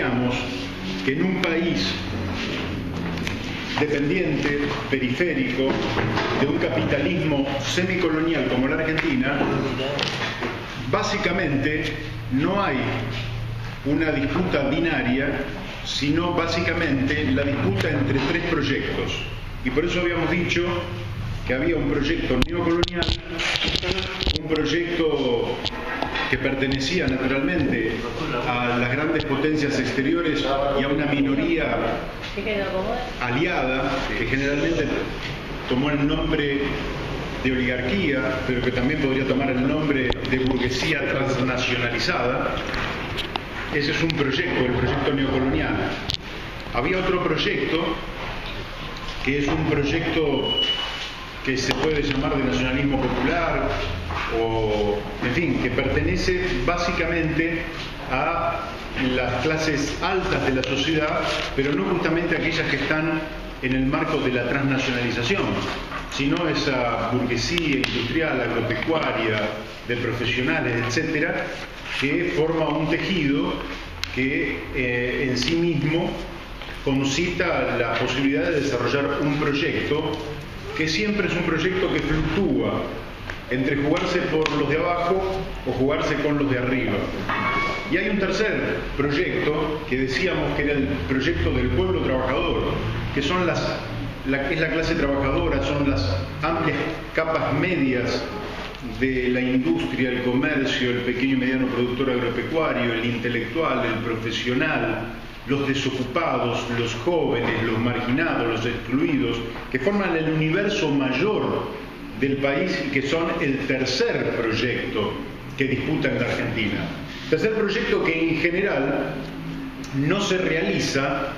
planteamos que en un país dependiente, periférico, de un capitalismo semicolonial como la Argentina, básicamente no hay una disputa binaria, sino básicamente la disputa entre tres proyectos. Y por eso habíamos dicho que había un proyecto neocolonial, un proyecto que pertenecía naturalmente a las grandes potencias exteriores y a una minoría aliada, que generalmente tomó el nombre de oligarquía, pero que también podría tomar el nombre de burguesía transnacionalizada. Ese es un proyecto, el proyecto neocolonial. Había otro proyecto, que es un proyecto que se puede llamar de nacionalismo popular, o, en fin, que pertenece básicamente a las clases altas de la sociedad, pero no justamente aquellas que están en el marco de la transnacionalización, sino esa burguesía industrial, agropecuaria, de profesionales, etcétera, que forma un tejido que en sí mismo concita la posibilidad de desarrollar un proyecto que siempre es un proyecto que fluctúa entre jugarse por los de abajo o jugarse con los de arriba. Y hay un tercer proyecto que decíamos que era el proyecto del pueblo trabajador, que son es la clase trabajadora, son las amplias capas medias de la industria, el comercio, el pequeño y mediano productor agropecuario, el intelectual, el profesional, los desocupados, los jóvenes, los marginados, los excluidos, que forman el universo mayor del país y que son el tercer proyecto que disputa en la Argentina. Tercer proyecto que en general no se realiza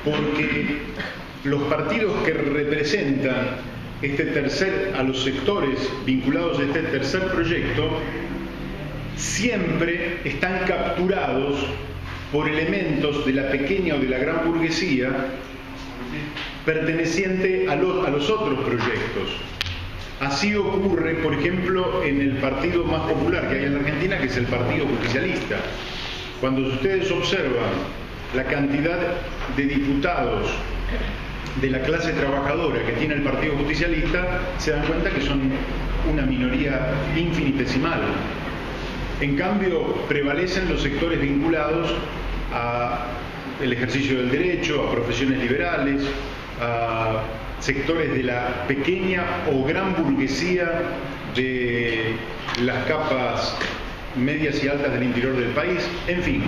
porque los partidos que representan a los sectores vinculados a este tercer proyecto siempre están capturados por elementos de la pequeña o de la gran burguesía perteneciente a los otros proyectos. Así ocurre, por ejemplo, en el partido más popular que hay en la Argentina, que es el Partido Justicialista. Cuando ustedes observan la cantidad de diputados de la clase trabajadora que tiene el Partido Justicialista, se dan cuenta que son una minoría infinitesimal. En cambio, prevalecen los sectores vinculados al ejercicio del derecho, a profesiones liberales, a sectores de la pequeña o gran burguesía de las capas medias y altas del interior del país, en fin.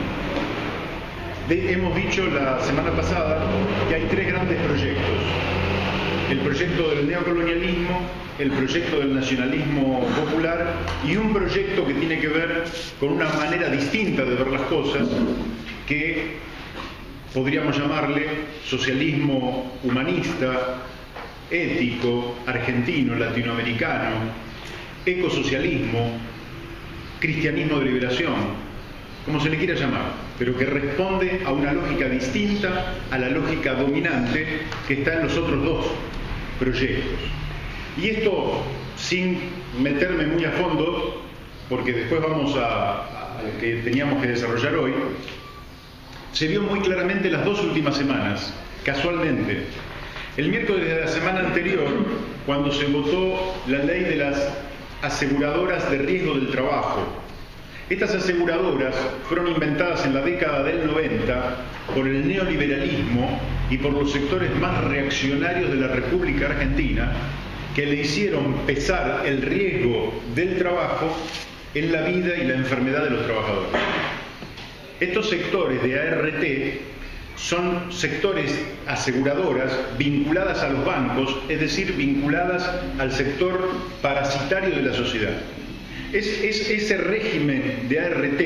Hemos dicho la semana pasada que hay tres grandes proyectos: el proyecto del neocolonialismo, el proyecto del nacionalismo popular y un proyecto que tiene que ver con una manera distinta de ver las cosas, que podríamos llamarle socialismo humanista, ético, argentino, latinoamericano, ecosocialismo, cristianismo de liberación, como se le quiera llamar, pero que responde a una lógica distinta a la lógica dominante que está en los otros dos proyectos. Y esto, sin meterme muy a fondo, porque después vamos a lo que teníamos que desarrollar hoy, se vio muy claramente las dos últimas semanas, casualmente. El miércoles de la semana anterior, cuando se votó la ley de las aseguradoras de riesgo del trabajo, estas aseguradoras fueron inventadas en la década del 90 por el neoliberalismo y por los sectores más reaccionarios de la República Argentina, que le hicieron pesar el riesgo del trabajo en la vida y la enfermedad de los trabajadores. Estos sectores de ART son sectores aseguradoras vinculadas a los bancos, es decir, vinculadas al sector parasitario de la sociedad. Ese régimen de ART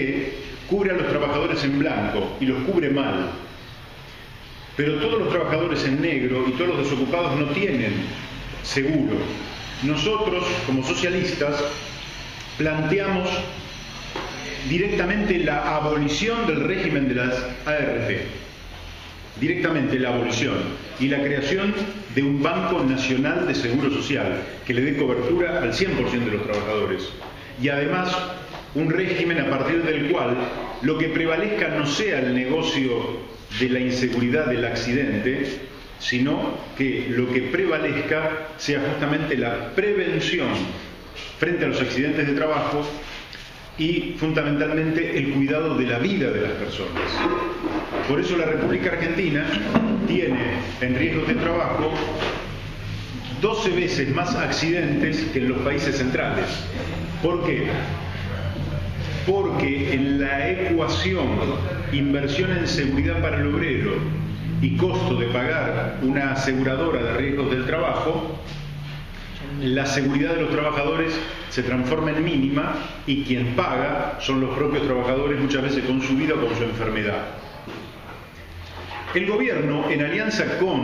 cubre a los trabajadores en blanco y los cubre mal. Pero todos los trabajadores en negro y todos los desocupados no tienen seguro. Nosotros, como socialistas, planteamos directamente la abolición del régimen de las ART. Directamente la abolición y la creación de un Banco Nacional de Seguro Social que le dé cobertura al 100% de los trabajadores. Y además un régimen a partir del cual lo que prevalezca no sea el negocio de la inseguridad del accidente, sino que lo que prevalezca sea justamente la prevención frente a los accidentes de trabajo y fundamentalmente el cuidado de la vida de las personas. Por eso la República Argentina tiene en riesgos de trabajo 12 veces más accidentes que en los países centrales. ¿Por qué? Porque en la ecuación inversión en seguridad para el obrero y costo de pagar una aseguradora de riesgos del trabajo, la seguridad de los trabajadores se transforma en mínima y quien paga son los propios trabajadores, muchas veces con su vida o con su enfermedad. El gobierno, en alianza con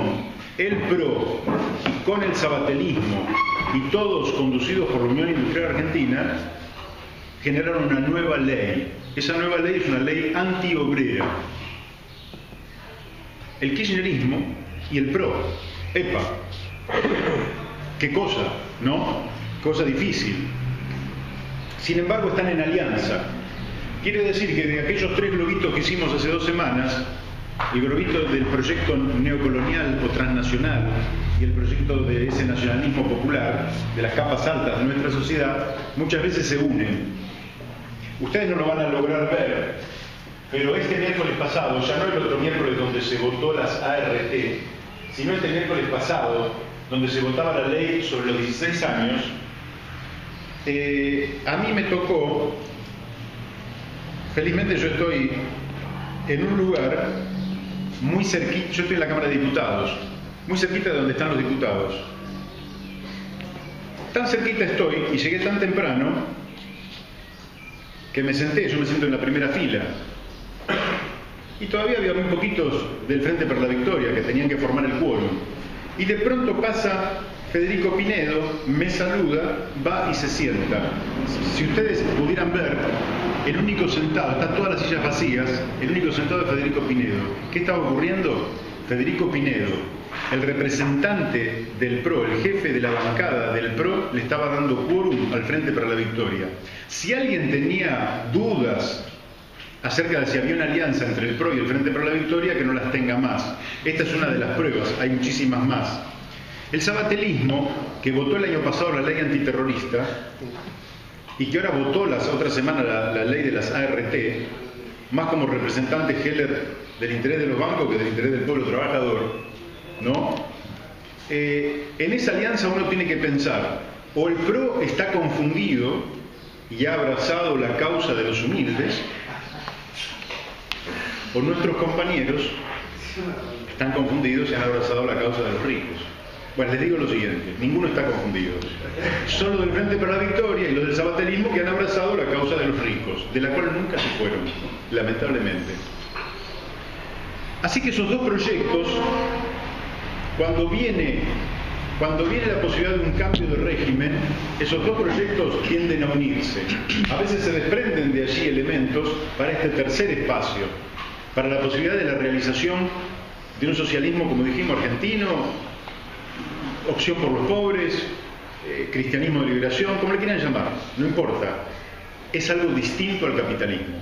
el PRO y con el sabatelismo, y todos conducidos por la Unión Industrial Argentina, generaron una nueva ley. Esa nueva ley es una ley antiobrera. El kirchnerismo y el PRO, ¡epa! ¿Qué cosa? ¿No? Cosa difícil. Sin embargo, están en alianza. Quiere decir que de aquellos 3 globitos que hicimos hace 2 semanas, el globito del proyecto neocolonial o transnacional y el proyecto de ese nacionalismo popular, de las capas altas de nuestra sociedad, muchas veces se unen. Ustedes no lo van a lograr ver, pero este miércoles pasado, ya no el otro miércoles donde se votó las ART, sino este miércoles pasado, donde se votaba la ley sobre los 16 años, a mí me tocó, felizmente yo estoy en un lugar muy cerquita, yo estoy en la Cámara de Diputados, muy cerquita de donde están los diputados. Tan cerquita estoy y llegué tan temprano que me senté, yo me siento en la primera fila. Y todavía había muy poquitos del Frente para la Victoria que tenían que formar el quórum. Y de pronto pasa Federico Pinedo, me saluda, va y se sienta. Si ustedes pudieran ver, el único sentado, están todas las sillas vacías, el único sentado es Federico Pinedo. ¿Qué estaba ocurriendo? Federico Pinedo, el representante del PRO, el jefe de la bancada del PRO, le estaba dando quórum al Frente para la Victoria. Si alguien tenía dudas acerca de si había una alianza entre el PRO y el Frente para la Victoria, que no las tenga más. Esta es una de las pruebas, hay muchísimas más. El sabatelismo, que votó el año pasado la ley antiterrorista y que ahora votó la otra semana la ley de las ART, más como representante Heller del interés de los bancos que del interés del pueblo trabajador, ¿no? En esa alianza uno tiene que pensar, o el PRO está confundido y ha abrazado la causa de los humildes, o nuestros compañeros están confundidos y han abrazado la causa de los ricos. Bueno, les digo lo siguiente, ninguno está confundido. Solo del Frente para la Victoria y los del sabatelismo que han abrazado la causa de los ricos, de la cual nunca se fueron, lamentablemente. Así que esos dos proyectos, cuando viene la posibilidad de un cambio de régimen, esos dos proyectos tienden a unirse. A veces se desprenden de allí elementos para este tercer espacio, para la posibilidad de la realización de un socialismo, como dijimos, argentino, opción por los pobres, cristianismo de liberación, como le quieran llamar, no importa. Es algo distinto al capitalismo.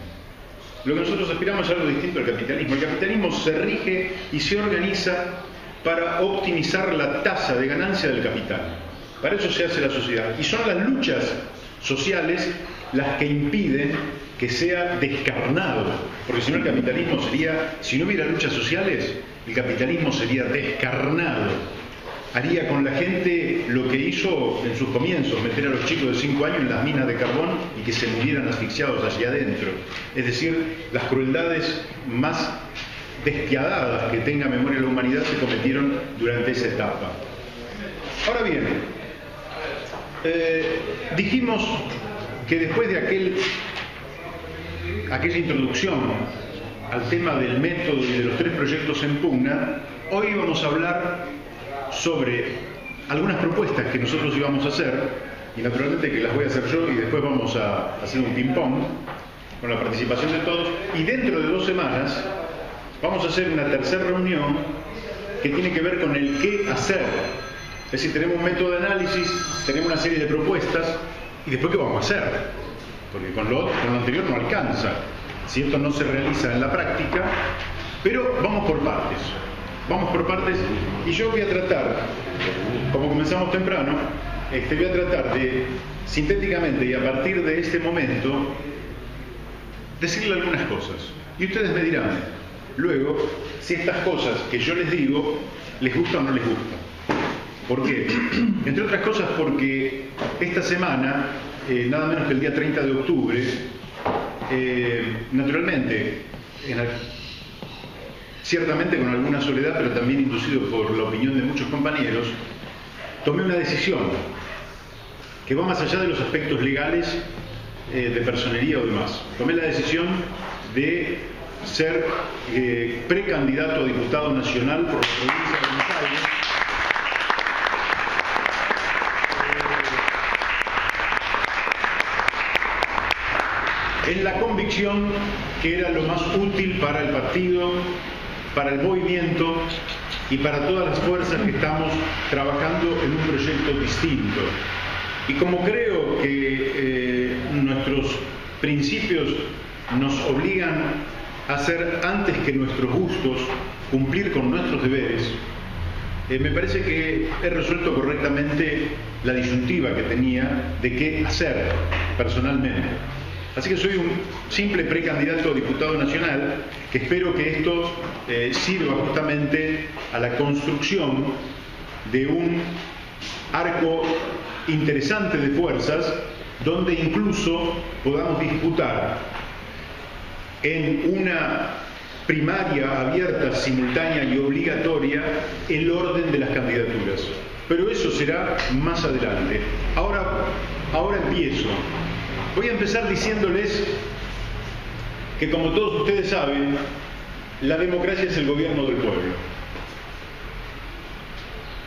Lo que nosotros aspiramos es algo distinto al capitalismo. El capitalismo se rige y se organiza para optimizar la tasa de ganancia del capital. Para eso se hace la sociedad. Y son las luchas sociales las que impiden que sea descarnado. Porque si no el capitalismo sería, si no hubiera luchas sociales, el capitalismo sería descarnado. Haría con la gente lo que hizo en sus comienzos, meter a los chicos de 5 años en las minas de carbón y que se murieran asfixiados allí adentro. Es decir, las crueldades más despiadadas que tenga memoria la humanidad se cometieron durante esa etapa. Ahora bien, dijimos que después de aquella introducción al tema del método y de los 3 proyectos en pugna, hoy vamos a hablar sobre algunas propuestas que nosotros íbamos a hacer, y naturalmente que las voy a hacer yo y después vamos a hacer un ping-pong con la participación de todos, y dentro de 2 semanas vamos a hacer una tercera reunión que tiene que ver con el qué hacer. Es decir, tenemos un método de análisis, tenemos una serie de propuestas, y después qué vamos a hacer. porque con lo anterior no alcanza, si esto no se realiza en la práctica, pero vamos por partes, y yo voy a tratar, como comenzamos temprano, voy a tratar de, sintéticamente y a partir de este momento, decirle algunas cosas, y ustedes me dirán luego si estas cosas que yo les digo les gusta o no les gusta. ¿Por qué? Entre otras cosas porque esta semana, nada menos que el día 30 de octubre, naturalmente, ciertamente con alguna soledad, pero también inducido por la opinión de muchos compañeros, tomé una decisión que va más allá de los aspectos legales de personería o demás. Tomé la decisión de ser precandidato a diputado nacional por la provincia de Buenos Aires. En la convicción que era lo más útil para el partido, para el movimiento y para todas las fuerzas que estamos trabajando en un proyecto distinto. Y como creo que nuestros principios nos obligan a hacer antes que nuestros gustos, cumplir con nuestros deberes, me parece que he resuelto correctamente la disyuntiva que tenía de qué hacer personalmente. Así que soy un simple precandidato a diputado nacional que espero que esto sirva justamente a la construcción de un arco interesante de fuerzas donde incluso podamos disputar en una primaria abierta, simultánea y obligatoria el orden de las candidaturas. Pero eso será más adelante. Ahora empiezo. Voy a empezar diciéndoles que, como todos ustedes saben, la democracia es el gobierno del pueblo.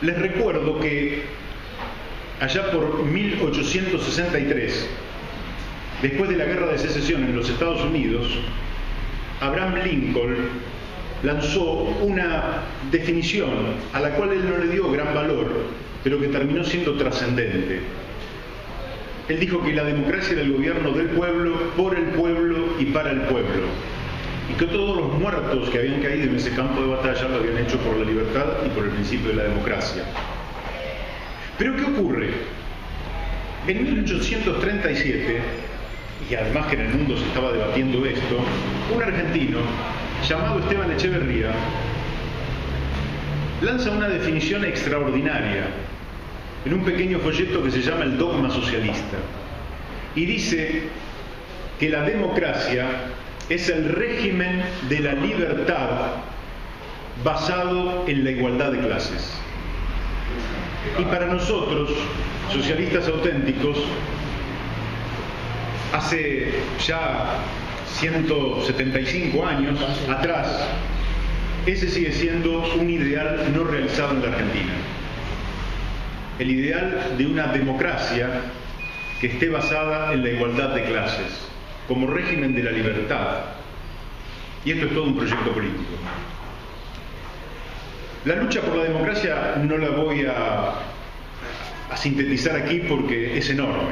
Les recuerdo que allá por 1863, después de la Guerra de Secesión en los Estados Unidos, Abraham Lincoln lanzó una definición a la cual él no le dio gran valor, pero que terminó siendo trascendente. Él dijo que la democracia era el gobierno del pueblo, por el pueblo y para el pueblo. Y que todos los muertos que habían caído en ese campo de batalla lo habían hecho por la libertad y por el principio de la democracia. Pero ¿qué ocurre? En 1837, y además que en el mundo se estaba debatiendo esto, un argentino llamado Esteban Echeverría lanza una definición extraordinaria en un pequeño folleto que se llama El Dogma Socialista, y dice que la democracia es el régimen de la libertad basado en la igualdad de clases. Y para nosotros, socialistas auténticos, hace ya 175 años atrás, ese sigue siendo un ideal no realizado en la Argentina. El ideal de una democracia que esté basada en la igualdad de clases, como régimen de la libertad. Y esto es todo un proyecto político. La lucha por la democracia no la voy a sintetizar aquí porque es enorme.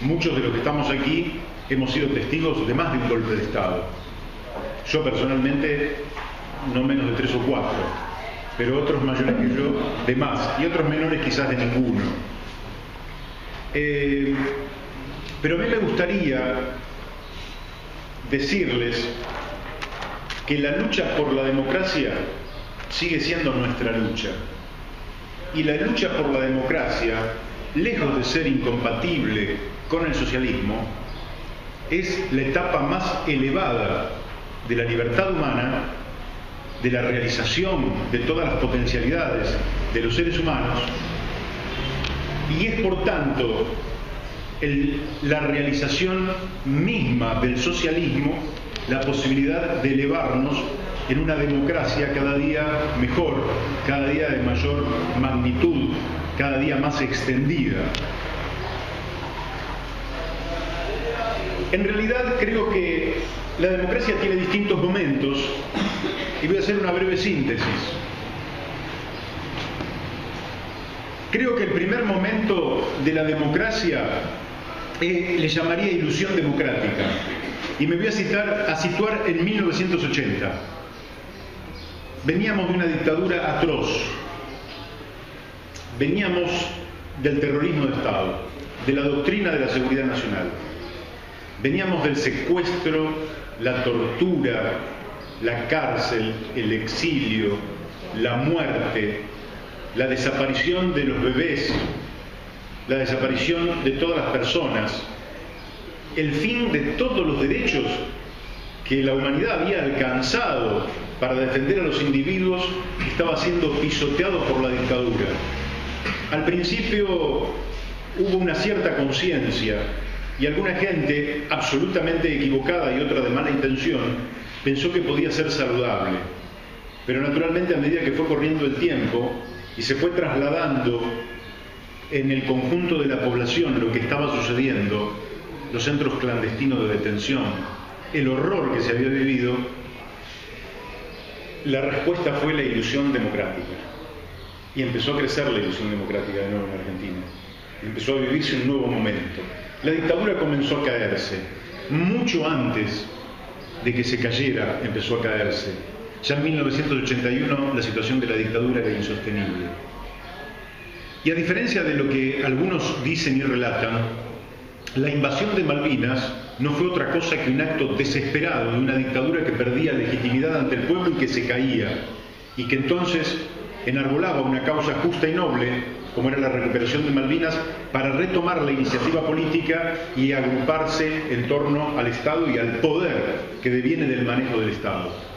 Muchos de los que estamos aquí hemos sido testigos de más de un golpe de Estado. Yo personalmente no menos de 3 o 4, pero otros mayores que yo de más, y otros menores quizás de ninguno. Pero a mí me gustaría decirles que la lucha por la democracia sigue siendo nuestra lucha. Y la lucha por la democracia, lejos de ser incompatible con el socialismo, es la etapa más elevada de la libertad humana, de la realización de todas las potencialidades de los seres humanos, y es por tanto la realización misma del socialismo la posibilidad de elevarnos en una democracia cada día mejor, cada día de mayor magnitud, cada día más extendida. En realidad creo que la democracia tiene distintos momentos y voy a hacer una breve síntesis. Creo que el primer momento de la democracia le llamaría ilusión democrática. Y me voy a situar en 1980. Veníamos de una dictadura atroz, veníamos del terrorismo de Estado, de la doctrina de la seguridad nacional, veníamos del secuestro, la tortura, la cárcel, el exilio, la muerte, la desaparición de los bebés, la desaparición de todas las personas, el fin de todos los derechos que la humanidad había alcanzado para defender a los individuos, estaba siendo pisoteado por la dictadura. Al principio hubo una cierta conciencia y alguna gente absolutamente equivocada y otra de mala intención pensó que podía ser saludable. Pero naturalmente, a medida que fue corriendo el tiempo y se fue trasladando en el conjunto de la población lo que estaba sucediendo, los centros clandestinos de detención, el horror que se había vivido, la respuesta fue la ilusión democrática. Y empezó a crecer la ilusión democrática de nuevo en Argentina. Empezó a vivirse un nuevo momento. La dictadura comenzó a caerse. Mucho antes de que se cayera, empezó a caerse. Ya en 1981 la situación de la dictadura era insostenible. Y a diferencia de lo que algunos dicen y relatan, la invasión de Malvinas no fue otra cosa que un acto desesperado de una dictadura que perdía legitimidad ante el pueblo y que se caía, y que entonces enarbolaba una causa justa y noble, como era la recuperación de Malvinas, para retomar la iniciativa política y agruparse en torno al Estado y al poder que deviene del manejo del Estado.